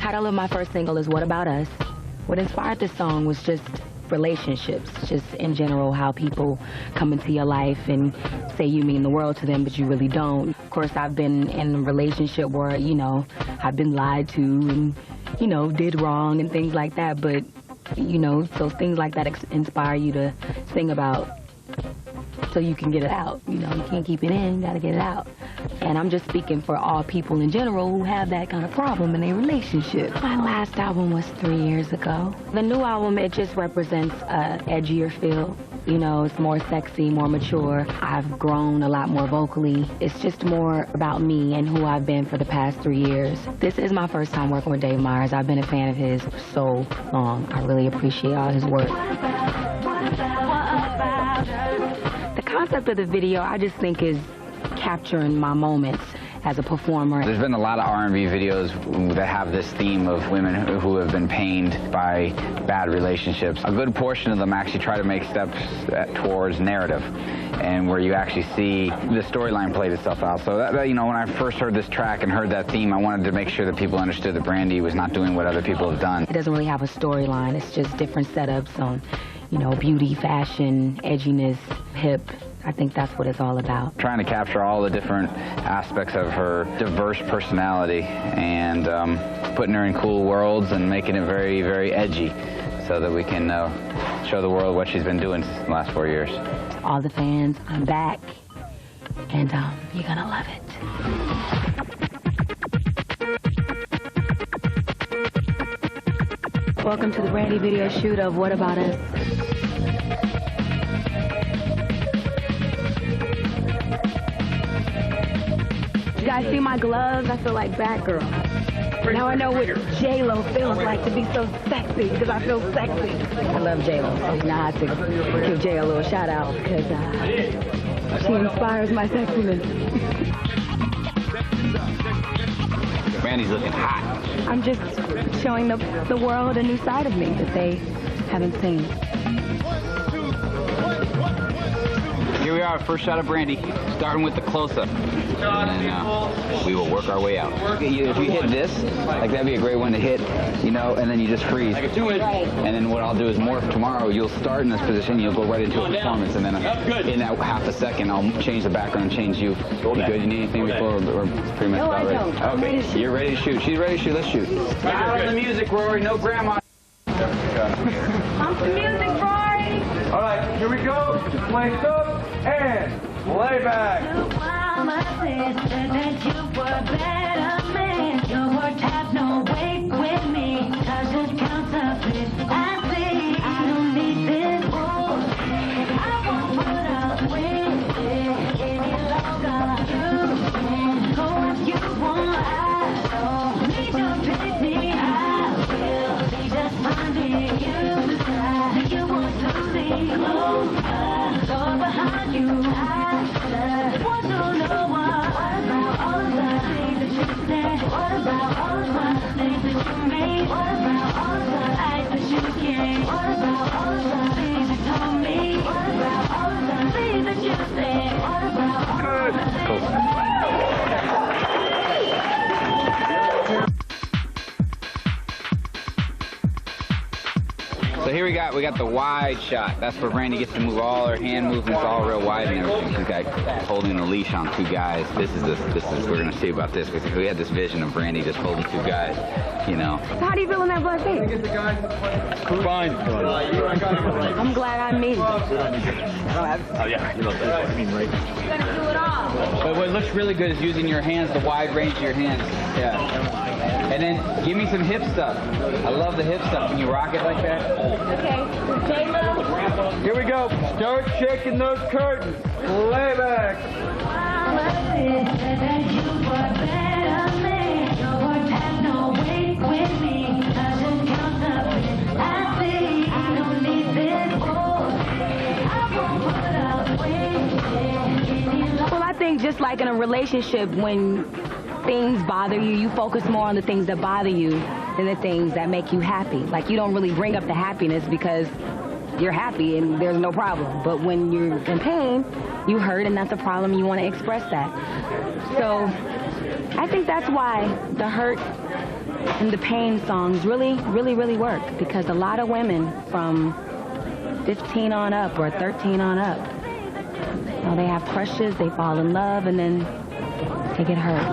title of my first single is What About Us. What inspired this song was just relationships, just in general, how people come into your life and say you mean the world to them, but you really don't. Of course, I've been in a relationship where, you know, I've been lied to and, you know, did wrong and things like that, but, you know, so things like that inspire you to sing about so you can get it out. You know, you can't keep it in, you gotta get it out. And I'm just speaking for all people in general who have that kind of problem in their relationship. My last album was 3 years ago. The new album, it just represents an edgier feel. You know, it's more sexy, more mature. I've grown a lot more vocally. It's just more about me and who I've been for the past 3 years. This is my first time working with Dave Myers. I've been a fan of his for so long. I really appreciate all his work. The concept of the video, I just think, is capturing my moments as a performer. There's been a lot of R&B videos that have this theme of women who have been pained by bad relationships. A good portion of them actually try to make steps towards narrative, and where you actually see the storyline played itself out. So that, you know, when I first heard this track and heard that theme, I wanted to make sure that people understood that Brandy was not doing what other people have done. It doesn't really have a storyline. It's just different setups on, you know, beauty, fashion, edginess, hip. I think that's what it's all about. Trying to capture all the different aspects of her diverse personality and putting her in cool worlds and making it very, very edgy so that we can show the world what she's been doing the last 4 years. All the fans, I'm back, and you're gonna love it. Welcome to the Brandy video shoot of What About Us. You guys see my gloves? I feel like Batgirl. Now I know what J-Lo feels like to be so sexy, because I feel sexy. I love J-Lo, so now I have to give J a little shout out, because she inspires my sexiness. Brandy's looking hot. I'm just showing the world a new side of me that they haven't seen. Here we are, first shot of Brandy, starting with the close-up. And then we will work our way out. If you hit this, like that'd be a great one to hit, you know, and then you just freeze. Right. And then what I'll do is morph tomorrow. You'll start in this position, you'll go right into a performance, and then in that half a second, I'll change the background and change you. You good? You need anything before we're pretty much about ready? Okay, you're ready to shoot. She's ready to shoot. Let's shoot. Out on the music, Rory. No grandma. Pump the music, Rory. All right, here we go. Place up and lay back. That you were better man. Your words have no weight with me. 'Cause it counts up it. I see. I don't need this bullshit. I won't put up with it any longer. You can go if you want. I don't need your pity. I will be just finding you. You want to leave closer. Go behind you. I want to know what about all the things that you said? What about all the things that you made? What about all the eyes that you gave? What about all the things you told me? What about all the things that you said? What about all the things? So here we got the wide shot. That's where Brandy gets to move all her hand movements all real wide and everything. She's got holding a leash on 2 guys. This is we're gonna see about this, because we had this vision of Brandy just holding 2 guys, you know. So how do you feel in that black thing? Fine. I'm glad I'm me. Oh yeah, you know what I mean, right? You're gonna do it all. But what looks really good is using your hands, the wide range of your hands. Yeah. And then give me some hip stuff. I love the hip stuff. Can you rock it like that? Okay, J-Lo. Here we go. Start shaking those curtains. Lay back. Well, I think just like in a relationship, when things bother you, you focus more on the things that bother you than the things that make you happy. Like, you don't really bring up the happiness because you're happy and there's no problem. But when you're in pain, you hurt, and that's a problem, you want to express that. So I think that's why the hurt and the pain songs really work, because a lot of women from 15 on up or 13 on up, you know, they have crushes, they fall in love, and then they get hurt.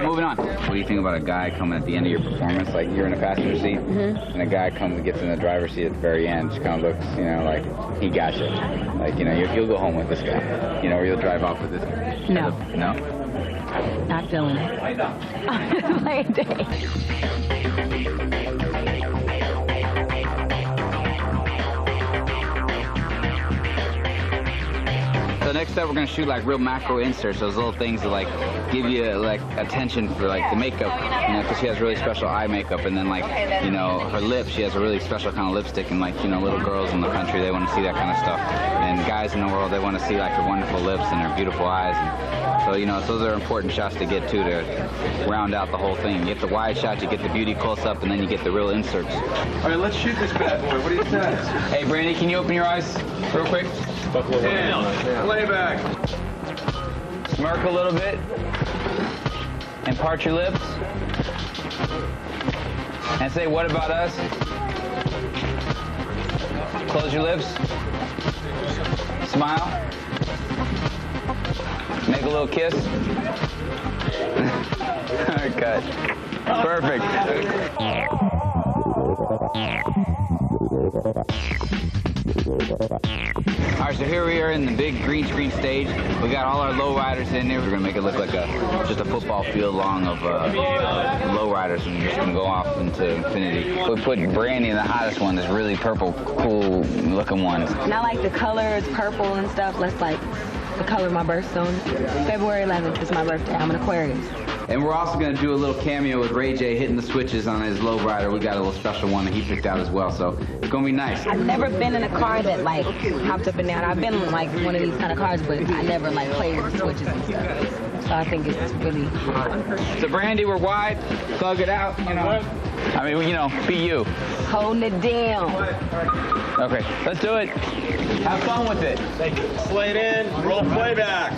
Moving on. What do you think about a guy coming at the end of your performance, like you're in a passenger seat, and a guy comes and gets in the driver's seat at the very end, just kind of looks, you know, like he got you. Like, you know, you'll go home with this guy, you know, or you'll drive off with this guy. No. No? Not feeling it. On my day. So next up, we're gonna shoot like real macro inserts, those little things that like give you like attention for like the makeup, you know, because she has really special eye makeup, and then like, you know, her lips, she has a really special kind of lipstick, and like, you know, little girls in the country, they want to see that kind of stuff, and guys in the world, they want to see like her wonderful lips and her beautiful eyes, and so, you know, those are important shots to get to round out the whole thing. You get the wide shot, you get the beauty close up, and then you get the real inserts. All right, let's shoot this bad boy. What do you say? Hey, Brandy, can you open your eyes real quick? And playback. Smirk a little bit and part your lips and say, what about us? Close your lips. Smile. Make a little kiss. Cut. Perfect. All right, so here we are in the big green screen stage. We got all our lowriders in there. We're gonna make it look like just a football field long of lowriders, and we're just gonna go off into infinity. We put Brandy in the hottest one, this really purple, cool looking one. And I like the colors, purple and stuff. That's like the color of my birthstone. February 11th is my birthday. I'm an Aquarius. And we're also going to do a little cameo with Ray J hitting the switches on his lowrider. We got a little special one that he picked out as well, so it's going to be nice. I've never been in a car that, like, hopped up and down. I've been in, like, one of these kind of cars, but I never, like, played with the switches and stuff. So I think it's really hot. So, Brandy, we're wide. Thug it out, you know. I mean, you know, be you. Holding it down. Okay, let's do it. Have fun with it. Thank you. Slate in, roll playback.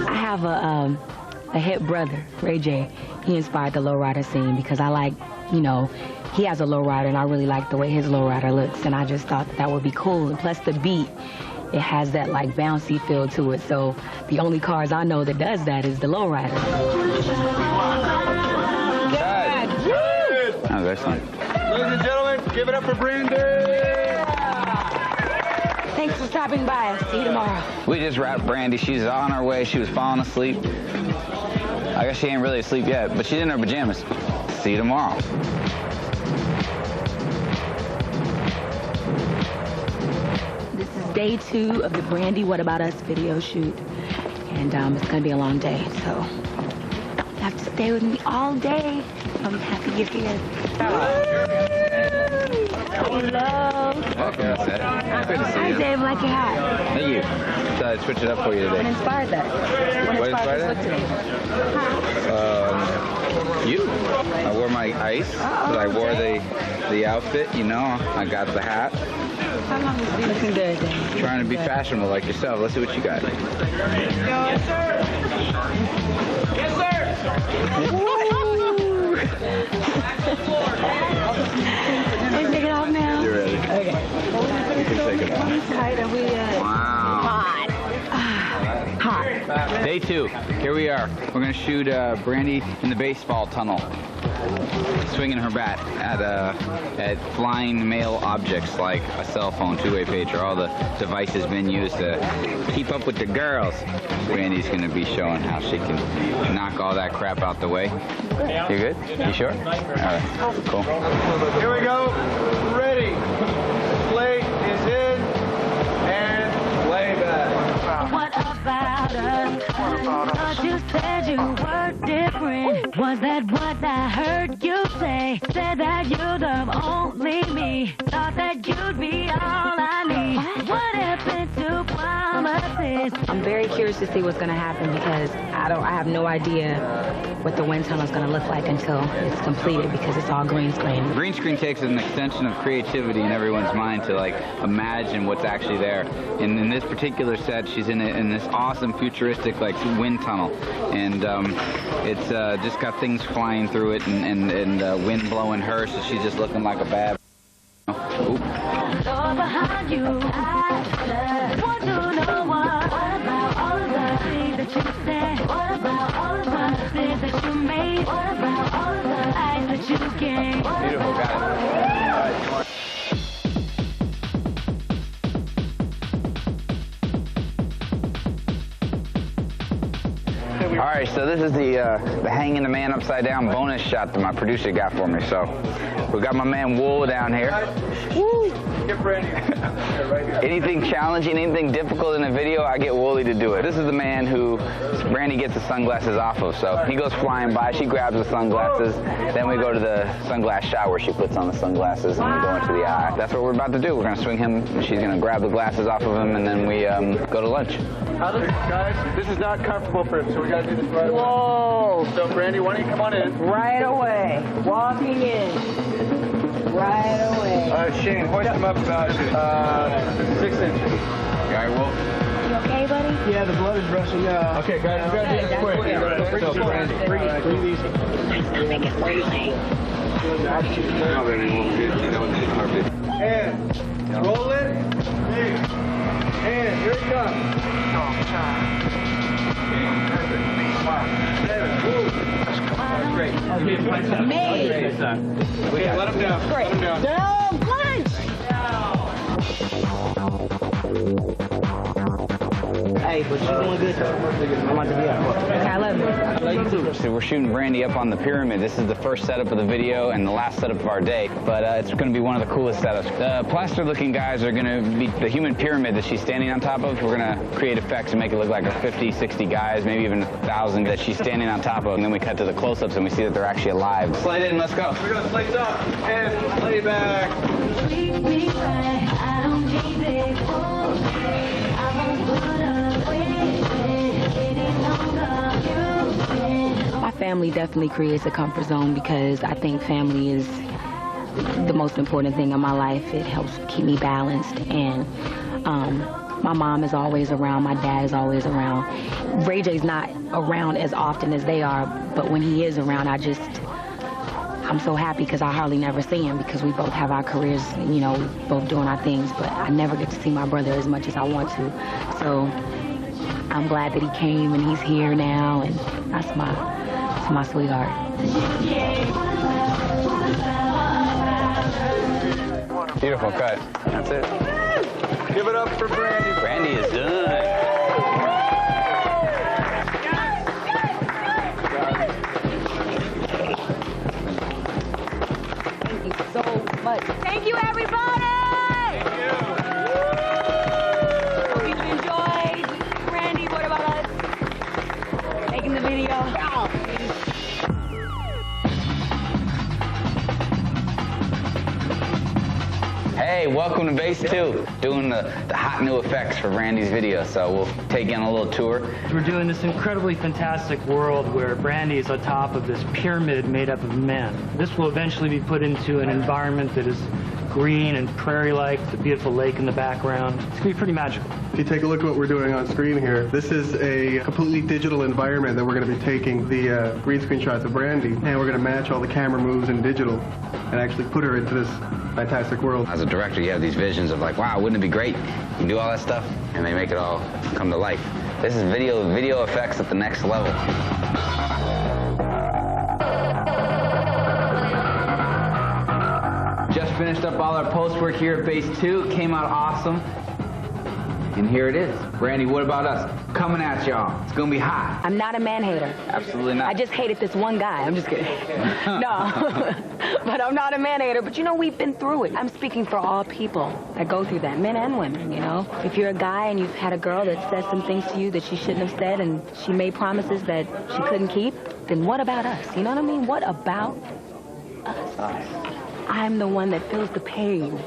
I have a hip brother, Ray J. He inspired the lowrider scene because I like, you know, he has a lowrider and I really like the way his lowrider looks, and I just thought that would be cool. And plus the beat, it has that like bouncy feel to it. So the only cars I know that does that is the lowrider. Good. That was excellent. Ladies and gentlemen, give it up for Brandy. Thanks for stopping by. See you tomorrow. We just wrapped Brandy. She's on her way. She was falling asleep. I guess she ain't really asleep yet, but she's in her pajamas. See you tomorrow. This is day 2 of the Brandy What About Us video shoot. And it's going to be a long day, so you have to stay with me all day. I'm happy you're here. Hello. Okay, that's it. Good to see Hi, you. Dave. Like your hat. Thank you. So I switched it up for you What today. inspired that? What inspired this look today? You. I wore my ice, but I wore the outfit, you know. I got the hat. Looking good, Dave. Trying to be fashionable like yourself. Let's see what you got. Yes, sir. Yes, sir. Can you take it off now? You ready? Okay. You can take it off. Tight, are we, Wow. hot. Hot. Day 2. Here we are. We're going to shoot Brandy in the baseball tunnel, swinging her bat at flying mail objects like a cell phone, two-way pager, all the devices being used to keep up with the girls. Brandy's going to be showing how she can knock all that crap out the way. You good? You sure? All right. Cool. Here we go. Ready. Slate is in. And playback. What about us? Thought you said you were different. Was that what I heard you say? Said that you love only me. Thought that you'd be all I need. What happened to promises? this. I'm very curious to see what's going to happen because I have no idea what the wind tunnel is going to look like until it's completed because it's all green screen. Green screen takes an extension of creativity in everyone's mind to like imagine what's actually there. And in this particular set, she's in this awesome futuristic like wind tunnel, and it's just got things flying through it and wind blowing her, so she's just looking like a bad. Oop. Behind you, I just want to know what about all of the things that you said? What about all of the things that you made? What about all of the eyes that you gave? Beautiful, got it. All right, so this is the hanging the man upside down bonus shot that my producer got for me. So we got my man Wool down here. Woo! Get Brandy. Anything challenging, anything difficult in a video, I get Wooly to do it. This is the man who Brandy gets the sunglasses off of. So he goes flying by, she grabs the sunglasses, then we go to the sunglass shot where she puts on the sunglasses and we go into the eye. That's what we're about to do. We're gonna swing him, she's gonna grab the glasses off of him, and then we go to lunch. Guys, this is not comfortable for him, so we gotta do this right away. Whoa! So Brandy, why don't you come on in? Right away. Walking in. Right away. Shane, hoist him up about 6 inches. Guy Wolf. You okay, buddy? Yeah, the blood is rushing. Okay, guys, we gotta do this quick. So Brandy, breathe easy. Make it really. And roll it. And here it comes. 7. Move. That's great. Me. Okay, let him down. Great. Let him down. Down, punch! Hey, but you're doing good though. I want to be up. Okay, I love you. I love you too. So we're shooting Brandy up on the pyramid. This is the first setup of the video and the last setup of our day, but it's going to be one of the coolest setups. The plaster-looking guys are going to be the human pyramid that she's standing on top of. We're going to create effects and make it look like a 50, 60 guys, maybe even 1,000 that she's standing on top of, and then we cut to the close-ups and we see that they're actually alive. Slide in, let's go. We're gonna place up and lay back. Treat me right, I don't need this. I won't put up with it any longer. My family definitely creates a comfort zone because I think family is the most important thing in my life. It helps keep me balanced, and my mom is always around, my dad is always around. Ray J's not around as often as they are, but when he is around, I'm so happy because I hardly never see him because we both have our careers, you know, both doing our things, but I never get to see my brother as much as I want to. So I'm glad that he came and he's here now, and that's my sweetheart. Beautiful cut. That's it. Give it up for Brandy. Brandy is done. Thank you so much. Thank you, everybody! Thank you. Hope you enjoyed. Brandy, what about us? Making the video. Hey, welcome to Base 2. Doing the hot new effects for Brandy's video, so we'll take you on a little tour. We're doing this incredibly fantastic world where Brandy is on top of this pyramid made up of men. This will eventually be put into an environment that is green and prairie-like, with a beautiful lake in the background. It's going to be pretty magical. If you take a look at what we're doing on screen here, this is a completely digital environment that we're going to be taking the green screen shots of Brandy, and we're going to match all the camera moves in digital and actually put her into this fantastic world. As a director, you have these visions of like, wow, wouldn't it be great? You can do all that stuff, and they make it all come to life. This is video effects at the next level. Just finished up all our post work here at Base 2. It came out awesome. And here it is. Brandy, what about us? Coming at y'all. It's gonna be hot. I'm not a man hater. Absolutely not. I just hated this one guy. I'm just kidding. No, but I'm not a man hater. But you know, we've been through it. I'm speaking for all people that go through that, men and women, you know. If you're a guy and you've had a girl that said some things to you that she shouldn't have said and she made promises that she couldn't keep, then what about us? You know what I mean? What about us? I'm the one that feels the pain.